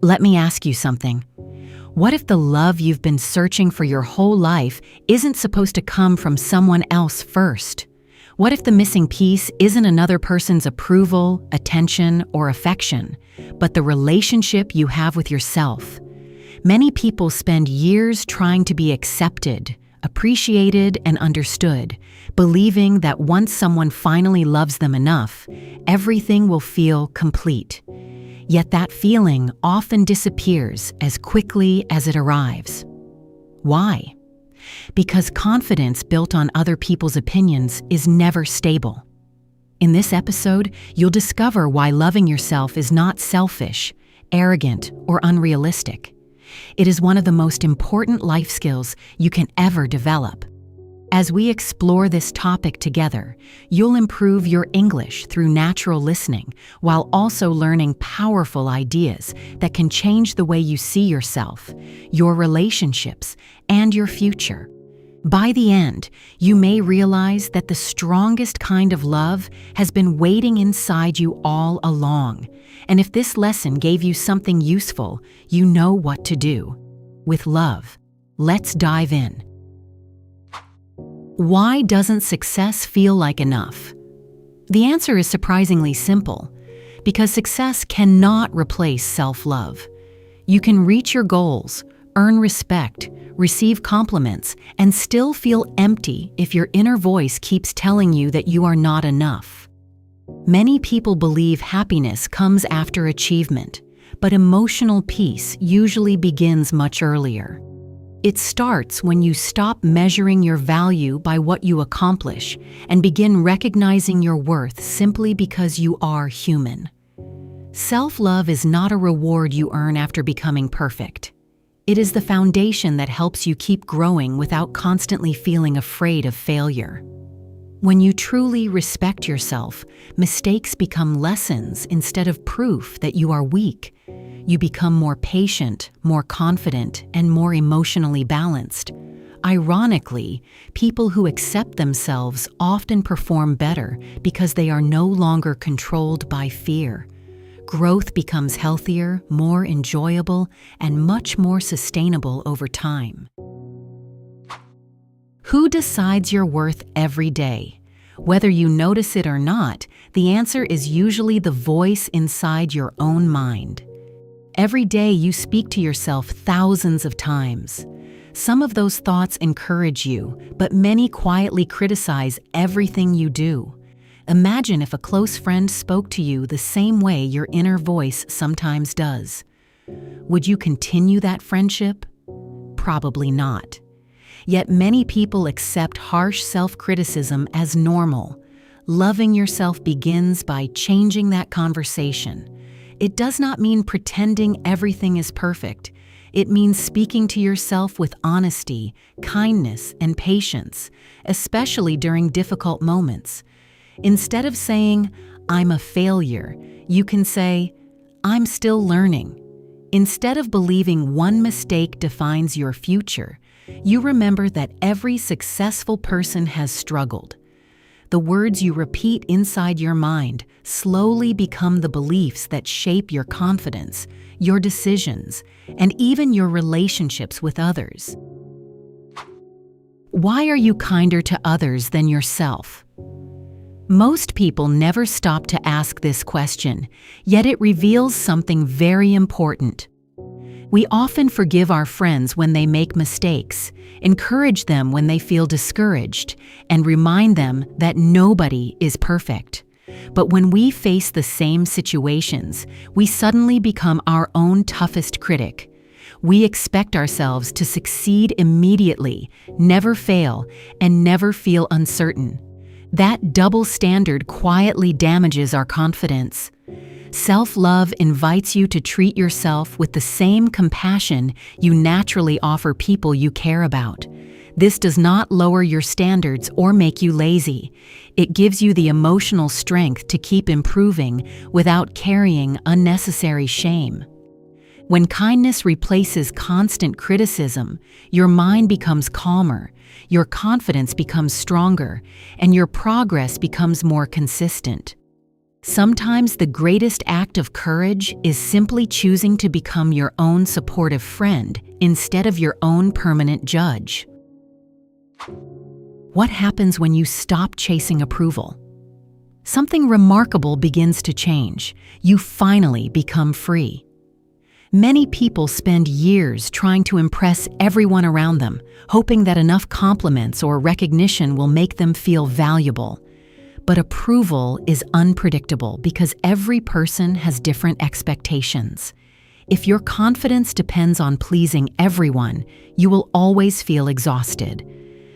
Let me ask you something. What if the love you've been searching for your whole life isn't supposed to come from someone else first? What if the missing piece isn't another person's approval, attention, or affection, but the relationship you have with yourself? Many people spend years trying to be accepted, appreciated, and understood, believing that once someone finally loves them enough, everything will feel complete. Yet that feeling often disappears as quickly as it arrives. Why? Because confidence built on other people's opinions is never stable. In this episode, you'll discover why loving yourself is not selfish, arrogant, or unrealistic. It is one of the most important life skills you can ever develop. As we explore this topic together, you'll improve your English through natural listening while also learning powerful ideas that can change the way you see yourself, your relationships, and your future. By the end, you may realize that the strongest kind of love has been waiting inside you all along. And if this lesson gave you something useful, you know what to do. With love, let's dive in. Why doesn't success feel like enough? The answer is surprisingly simple, because success cannot replace self-love. You can reach your goals, earn respect, receive compliments, and still feel empty if your inner voice keeps telling you that you are not enough. Many people believe happiness comes after achievement, but emotional peace usually begins much earlier. It starts when you stop measuring your value by what you accomplish and begin recognizing your worth simply because you are human. Self-love is not a reward you earn after becoming perfect. It is the foundation that helps you keep growing without constantly feeling afraid of failure. When you truly respect yourself, mistakes become lessons instead of proof that you are weak. You become more patient, more confident, and more emotionally balanced. Ironically, people who accept themselves often perform better because they are no longer controlled by fear. Growth becomes healthier, more enjoyable, and much more sustainable over time. Who decides your worth every day? Whether you notice it or not, the answer is usually the voice inside your own mind. Every day you speak to yourself thousands of times. Some of those thoughts encourage you, but many quietly criticize everything you do. Imagine if a close friend spoke to you the same way your inner voice sometimes does. Would you continue that friendship? Probably not. Yet many people accept harsh self-criticism as normal. Loving yourself begins by changing that conversation. It does not mean pretending everything is perfect. It means speaking to yourself with honesty, kindness, and patience, especially during difficult moments. Instead of saying, "I'm a failure," you can say, "I'm still learning." Instead of believing one mistake defines your future, you remember that every successful person has struggled. The words you repeat inside your mind slowly become the beliefs that shape your confidence, your decisions, and even your relationships with others. Why are you kinder to others than yourself? Most people never stop to ask this question, yet it reveals something very important. We often forgive our friends when they make mistakes, encourage them when they feel discouraged, and remind them that nobody is perfect. But when we face the same situations, we suddenly become our own toughest critic. We expect ourselves to succeed immediately, never fail, and never feel uncertain. That double standard quietly damages our confidence. Self-love invites you to treat yourself with the same compassion you naturally offer people you care about. This does not lower your standards or make you lazy. It gives you the emotional strength to keep improving without carrying unnecessary shame. When kindness replaces constant criticism, your mind becomes calmer, your confidence becomes stronger, and your progress becomes more consistent. Sometimes the greatest act of courage is simply choosing to become your own supportive friend instead of your own permanent judge. What happens when you stop chasing approval? Something remarkable begins to change. You finally become free. Many people spend years trying to impress everyone around them, hoping that enough compliments or recognition will make them feel valuable. But approval is unpredictable because every person has different expectations. If your confidence depends on pleasing everyone, you will always feel exhausted.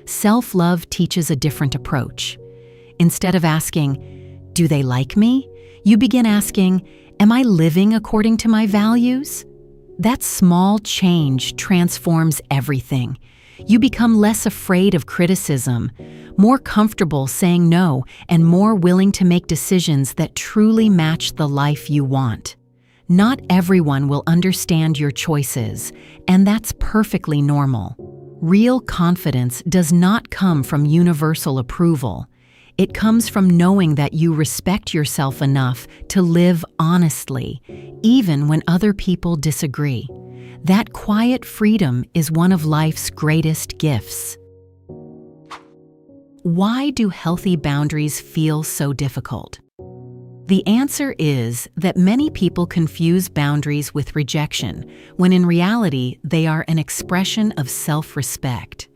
Self-love teaches a different approach. Instead of asking, "Do they like me?" you begin asking, "Am I living according to my values?" That small change transforms everything. You become less afraid of criticism, more comfortable saying no, and more willing to make decisions that truly match the life you want. Not everyone will understand your choices, and that's perfectly normal. Real confidence does not come from universal approval. It comes from knowing that you respect yourself enough to live honestly, even when other people disagree. That quiet freedom is one of life's greatest gifts. Why do healthy boundaries feel so difficult? The answer is that many people confuse boundaries with rejection, when in reality they are an expression of self-respect.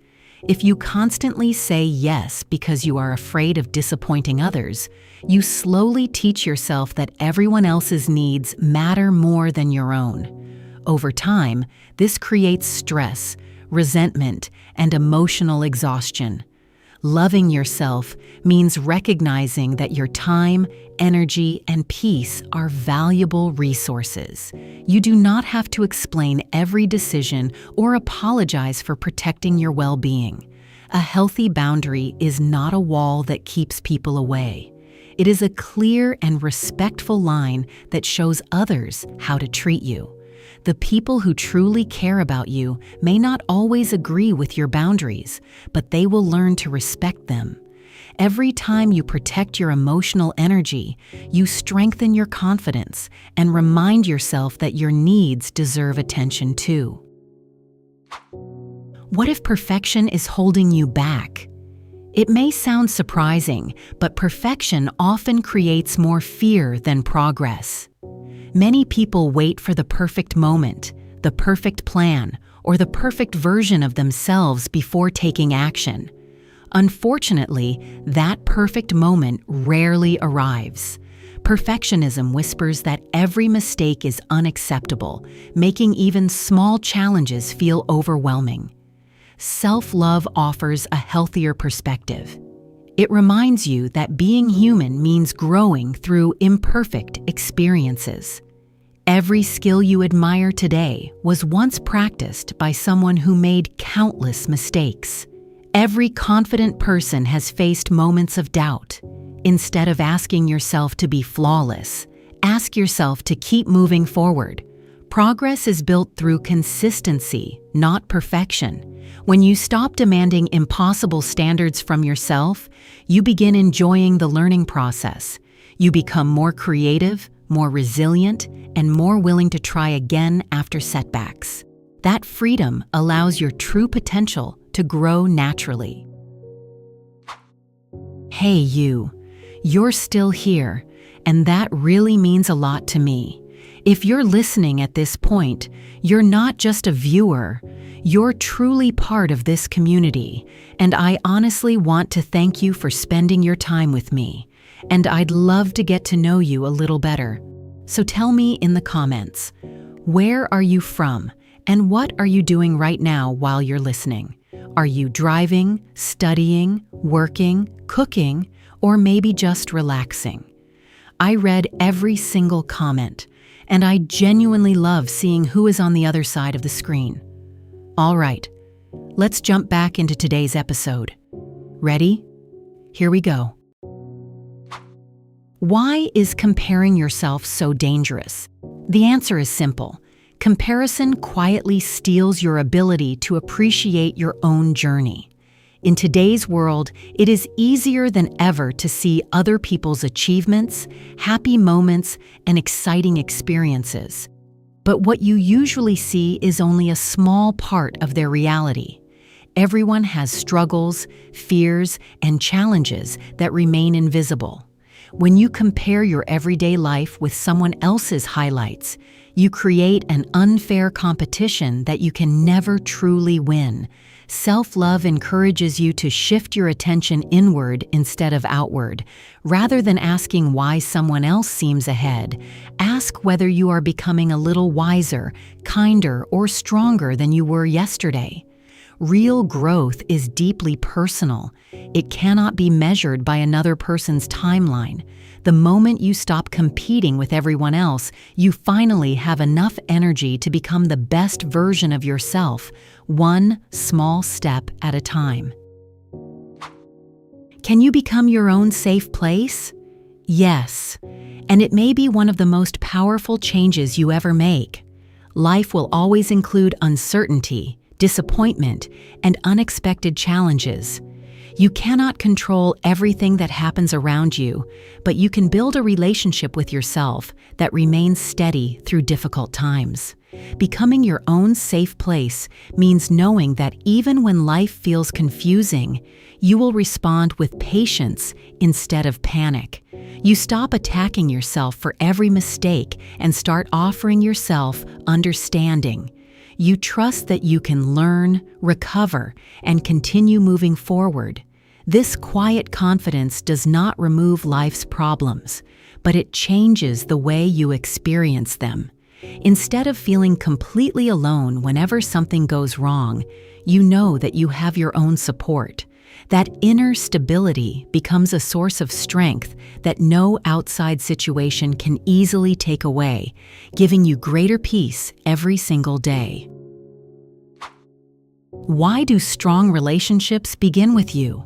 If you constantly say yes because you are afraid of disappointing others, you slowly teach yourself that everyone else's needs matter more than your own. Over time, this creates stress, resentment, and emotional exhaustion. Loving yourself means recognizing that your time, energy, and peace are valuable resources. You do not have to explain every decision or apologize for protecting your well-being. A healthy boundary is not a wall that keeps people away. It is a clear and respectful line that shows others how to treat you. The people who truly care about you may not always agree with your boundaries, but they will learn to respect them. Every time you protect your emotional energy, you strengthen your confidence and remind yourself that your needs deserve attention too. What if perfection is holding you back? It may sound surprising, but perfection often creates more fear than progress. Many people wait for the perfect moment, the perfect plan, or the perfect version of themselves before taking action. Unfortunately, that perfect moment rarely arrives. Perfectionism whispers that every mistake is unacceptable, making even small challenges feel overwhelming. Self-love offers a healthier perspective. It reminds you that being human means growing through imperfect experiences. Every skill you admire today was once practiced by someone who made countless mistakes. Every confident person has faced moments of doubt. Instead of asking yourself to be flawless, ask yourself to keep moving forward. Progress is built through consistency, not perfection. When you stop demanding impossible standards from yourself, you begin enjoying the learning process. You become more creative, more resilient, and more willing to try again after setbacks. That freedom allows your true potential to grow naturally. Hey you, you're still here, and that really means a lot to me. If you're listening at this point, you're not just a viewer, you're truly part of this community, and I honestly want to thank you for spending your time with me, and I'd love to get to know you a little better. So tell me in the comments, where are you from, and what are you doing right now while you're listening? Are you driving, studying, working, cooking, or maybe just relaxing? I read every single comment, and I genuinely love seeing who is on the other side of the screen. All right, let's jump back into today's episode. Ready? Here we go. Why is comparing yourself so dangerous? The answer is simple. Comparison quietly steals your ability to appreciate your own journey. In today's world, it is easier than ever to see other people's achievements, happy moments, and exciting experiences. But what you usually see is only a small part of their reality. Everyone has struggles, fears, and challenges that remain invisible. When you compare your everyday life with someone else's highlights, you create an unfair competition that you can never truly win. Self-love encourages you to shift your attention inward instead of outward. Rather than asking why someone else seems ahead, ask whether you are becoming a little wiser, kinder, or stronger than you were yesterday. Real growth is deeply personal. It cannot be measured by another person's timeline. The moment you stop competing with everyone else, you finally have enough energy to become the best version of yourself, one small step at a time. Can you become your own safe place? Yes, and it may be one of the most powerful changes you ever make. Life will always include uncertainty, disappointment, and unexpected challenges. You cannot control everything that happens around you, but you can build a relationship with yourself that remains steady through difficult times. Becoming your own safe place means knowing that even when life feels confusing, you will respond with patience instead of panic. You stop attacking yourself for every mistake and start offering yourself understanding. You trust that you can learn, recover, and continue moving forward. This quiet confidence does not remove life's problems, but it changes the way you experience them. Instead of feeling completely alone whenever something goes wrong, you know that you have your own support. That inner stability becomes a source of strength that no outside situation can easily take away, giving you greater peace every single day. Why do strong relationships begin with you?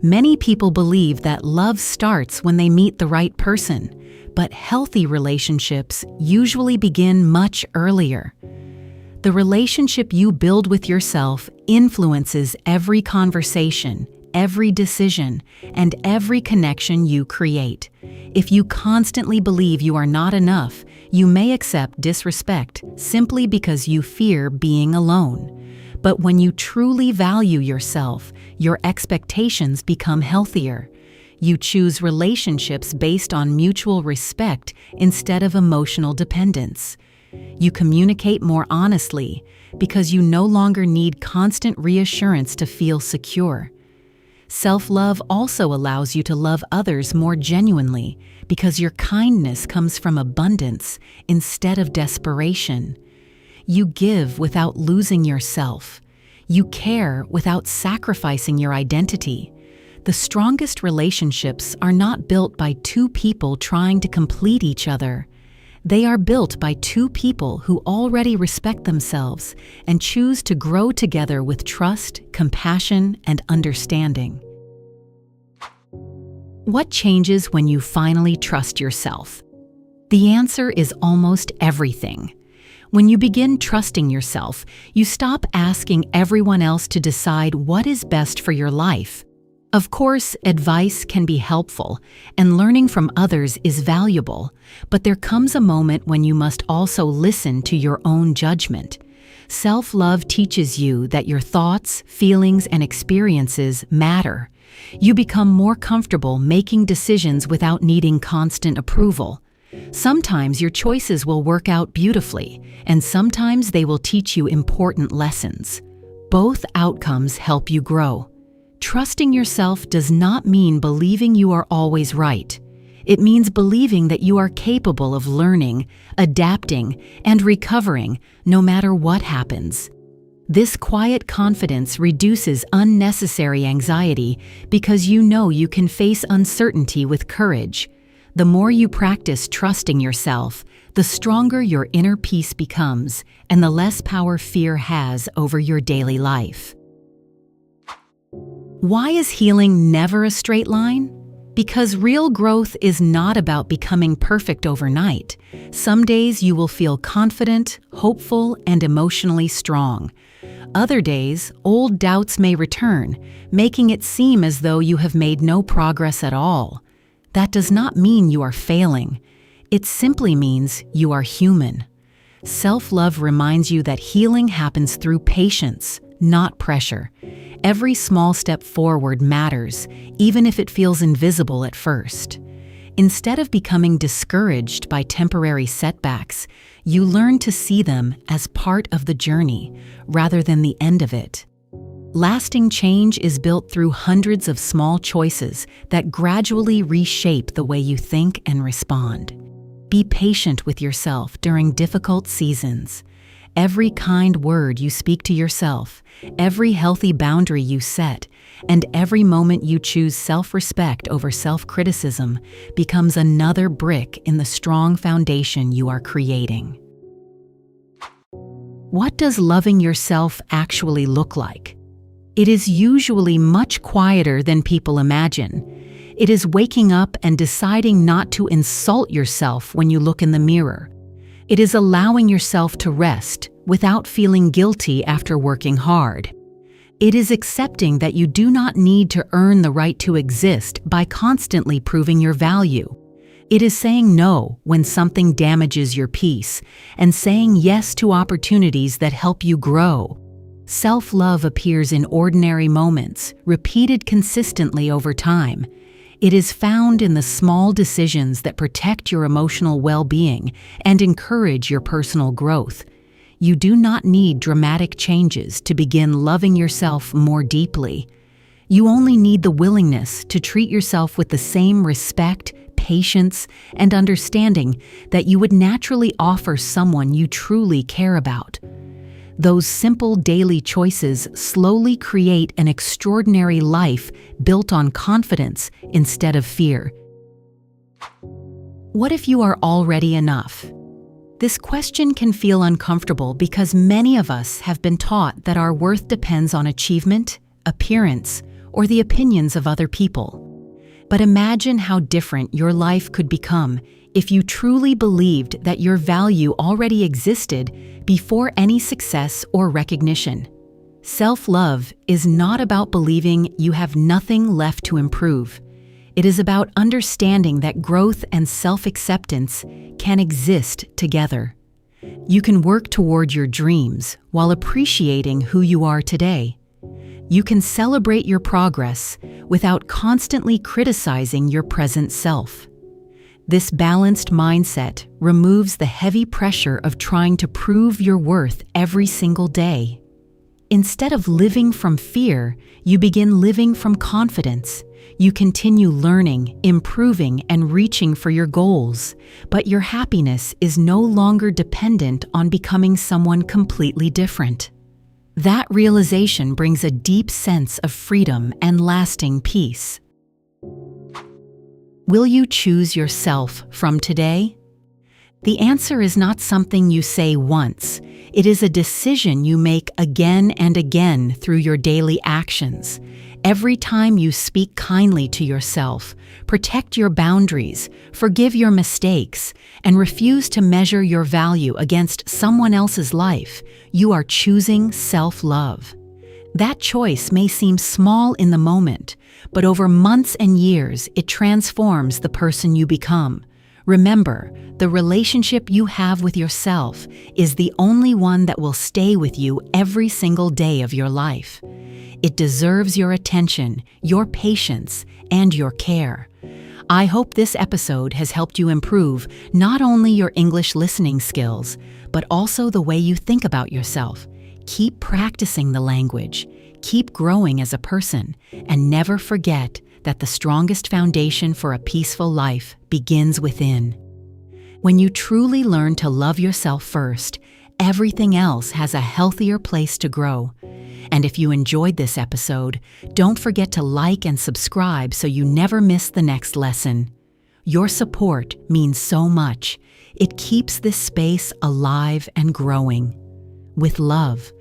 Many people believe that love starts when they meet the right person, but healthy relationships usually begin much earlier. The relationship you build with yourself influences every conversation, every decision, and every connection you create. If you constantly believe you are not enough, you may accept disrespect simply because you fear being alone. But when you truly value yourself, your expectations become healthier. You choose relationships based on mutual respect instead of emotional dependence. You communicate more honestly because you no longer need constant reassurance to feel secure. Self-love also allows you to love others more genuinely because your kindness comes from abundance instead of desperation. You give without losing yourself. You care without sacrificing your identity. The strongest relationships are not built by two people trying to complete each other. They are built by two people who already respect themselves and choose to grow together with trust, compassion, and understanding. What changes when you finally trust yourself? The answer is almost everything. When you begin trusting yourself, you stop asking everyone else to decide what is best for your life. Of course, advice can be helpful, and learning from others is valuable, but there comes a moment when you must also listen to your own judgment. Self-love teaches you that your thoughts, feelings, and experiences matter. You become more comfortable making decisions without needing constant approval. Sometimes your choices will work out beautifully, and sometimes they will teach you important lessons. Both outcomes help you grow. Trusting yourself does not mean believing you are always right. It means believing that you are capable of learning, adapting, and recovering no matter what happens. This quiet confidence reduces unnecessary anxiety because you know you can face uncertainty with courage. The more you practice trusting yourself, the stronger your inner peace becomes and the less power fear has over your daily life. Why is healing never a straight line? Because real growth is not about becoming perfect overnight. Some days you will feel confident, hopeful, and emotionally strong. Other days, old doubts may return, making it seem as though you have made no progress at all. That does not mean you are failing. It simply means you are human. Self-love reminds you that healing happens through patience, not pressure. Every small step forward matters, even if it feels invisible at first. Instead of becoming discouraged by temporary setbacks, you learn to see them as part of the journey, rather than the end of it. Lasting change is built through hundreds of small choices that gradually reshape the way you think and respond. Be patient with yourself during difficult seasons. Every kind word you speak to yourself, every healthy boundary you set, and every moment you choose self-respect over self-criticism becomes another brick in the strong foundation you are creating. What does loving yourself actually look like? It is usually much quieter than people imagine. It is waking up and deciding not to insult yourself when you look in the mirror. It is allowing yourself to rest without feeling guilty after working hard. It is accepting that you do not need to earn the right to exist by constantly proving your value. It is saying no when something damages your peace and saying yes to opportunities that help you grow. Self-love appears in ordinary moments, repeated consistently over time. It is found in the small decisions that protect your emotional well-being and encourage your personal growth. You do not need dramatic changes to begin loving yourself more deeply. You only need the willingness to treat yourself with the same respect, patience, and understanding that you would naturally offer someone you truly care about. Those simple daily choices slowly create an extraordinary life built on confidence instead of fear. What if you are already enough? This question can feel uncomfortable because many of us have been taught that our worth depends on achievement, appearance, or the opinions of other people. But imagine how different your life could become if you truly believed that your value already existed before any success or recognition. Self-love is not about believing you have nothing left to improve. It is about understanding that growth and self-acceptance can exist together. You can work toward your dreams while appreciating who you are today. You can celebrate your progress without constantly criticizing your present self. This balanced mindset removes the heavy pressure of trying to prove your worth every single day. Instead of living from fear, you begin living from confidence. You continue learning, improving, and reaching for your goals, but your happiness is no longer dependent on becoming someone completely different. That realization brings a deep sense of freedom and lasting peace. Will you choose yourself from today? The answer is not something you say once. It is a decision you make again and again through your daily actions. Every time you speak kindly to yourself, protect your boundaries, forgive your mistakes, and refuse to measure your value against someone else's life, you are choosing self-love. That choice may seem small in the moment, but over months and years, it transforms the person you become. Remember, the relationship you have with yourself is the only one that will stay with you every single day of your life. It deserves your attention, your patience, and your care. I hope this episode has helped you improve not only your English listening skills, but also the way you think about yourself. Keep practicing the language, keep growing as a person, and never forget that the strongest foundation for a peaceful life begins within. When you truly learn to love yourself first, everything else has a healthier place to grow. And if you enjoyed this episode, don't forget to like and subscribe so you never miss the next lesson. Your support means so much. It keeps this space alive and growing. With love,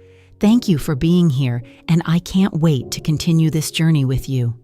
thank you for being here, and I can't wait to continue this journey with you.